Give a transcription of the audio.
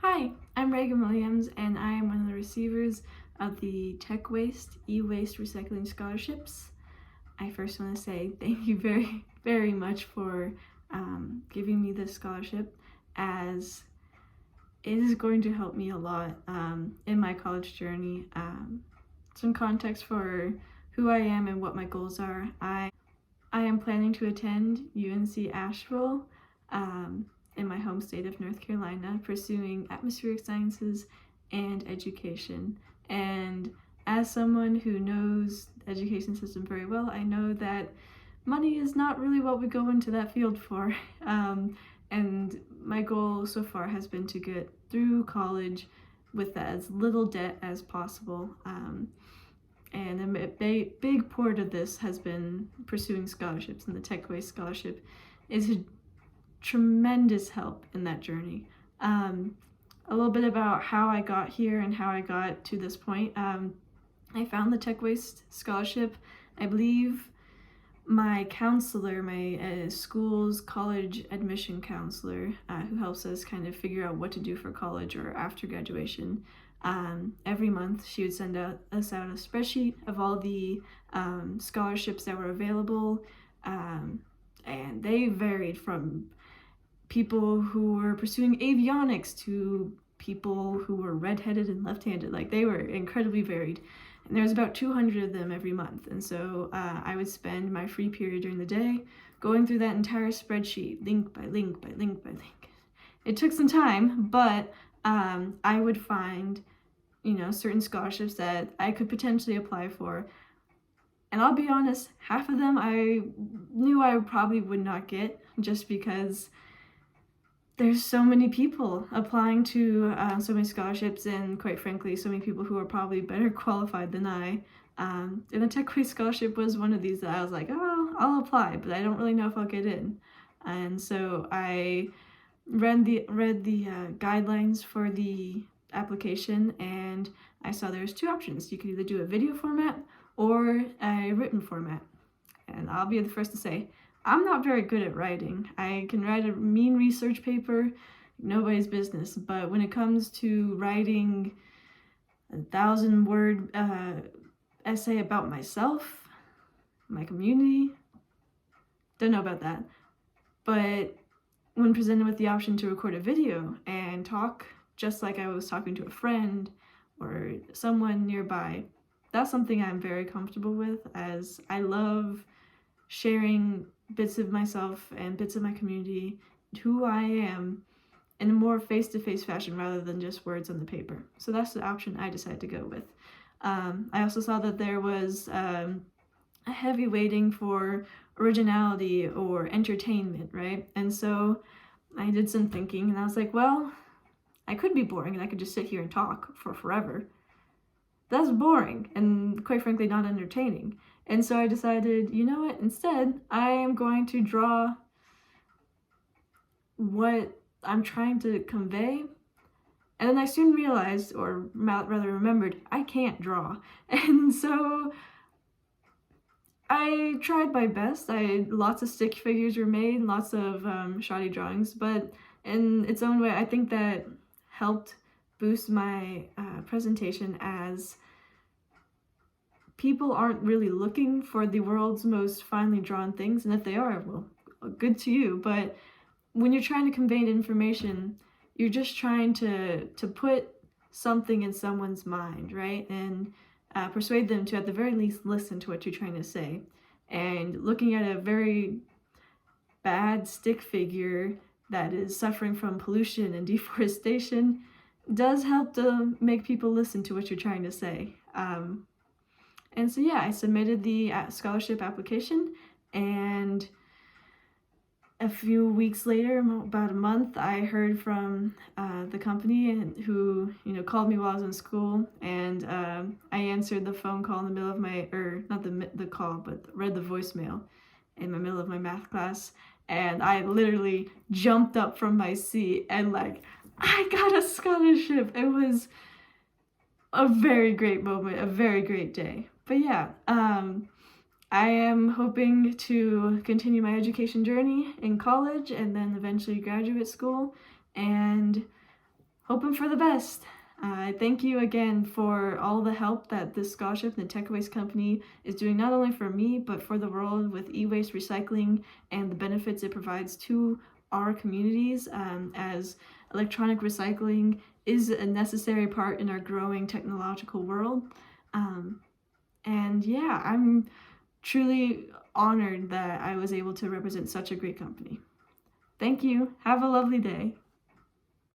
Hi, I'm Reagan Williams, and I am one of the receivers of the TechWaste E-Waste Recycling Scholarships. I first want to say thank you very, very much for giving me this scholarship, as it is going to help me a lot in my college journey. Some context for who I am and what my goals are. I am planning to attend UNC Asheville in my home state of North Carolina, pursuing atmospheric sciences and education. And as someone who knows the education system very well, I know that money is not really what we go into that field for. And my goal so far has been to get through college with as little debt as possible. And a big part of this has been pursuing scholarships, and the TechWaste Scholarship is a tremendous help in that journey. A little bit about how I got here and how I got to this point. I found the TechWaste Scholarship. I believe my counselor, my school's college admission counselor, who helps us kind of figure out what to do for college or after graduation, every month she would send us out a spreadsheet of all the scholarships that were available, and they varied from people who were pursuing avionics to people who were redheaded and left-handed. Like, they were incredibly varied, and there was about 200 of them every month. And so I would spend my free period during the day going through that entire spreadsheet, link by link by link by link. It took some time, but I would find, certain scholarships that I could potentially apply for. And I'll be honest, half of them I knew I probably would not get, just because there's so many people applying to so many scholarships, and quite frankly, so many people who are probably better qualified than I. And the TechWaste Scholarship was one of these that I was like, oh, I'll apply, but I don't really know if I'll get in. And so I read the guidelines for the application, and I saw there's two options. You could either do a video format or a written format. And I'll be the first to say, I'm not very good at writing. I can write a mean research paper, nobody's business, but when it comes to writing a 1,000-word essay about myself, my community, don't know about that. But when presented with the option to record a video and talk just like I was talking to a friend or someone nearby, that's something I'm very comfortable with, as I love sharing bits of myself and bits of my community, who I am, in a more face-to-face fashion rather than just words on the paper. So that's the option I decided to go with. I also saw that there was a heavy weighting for originality or entertainment, right? And so I did some thinking, and I was like, well, I could be boring and I could just sit here and talk for forever. That's boring and, quite frankly, not entertaining. And so I decided, you know what, instead I am going to draw what I'm trying to convey. And then I soon realized, or rather remembered, I can't draw. And so I tried my best. Lots of stick figures were made, lots of shoddy drawings, but in its own way, I think that helped boost my presentation, as people aren't really looking for the world's most finely drawn things, and if they are, well, good to you. But when you're trying to convey information, you're just trying to put something in someone's mind, right? And persuade them to, at the very least, listen to what you're trying to say. And looking at a very bad stick figure that is suffering from pollution and deforestation does help to make people listen to what you're trying to say. And so yeah, I submitted the scholarship application, and a few weeks later, about a month, I heard from the company, who called me while I was in school, and I answered the phone call in the middle of my, or not the call, but read the voicemail in the middle of my math class, and I literally jumped up from my seat and I got a scholarship. It was a very great moment, a very great day. But yeah, I am hoping to continue my education journey in college and then eventually graduate school, and hoping for the best. Thank you again for all the help that this scholarship and the TechWaste company is doing, not only for me, but for the world with e-waste recycling and the benefits it provides to our communities, as electronic recycling is a necessary part in our growing technological world. And yeah, I'm truly honored that I was able to represent such a great company. Thank you. Have a lovely day.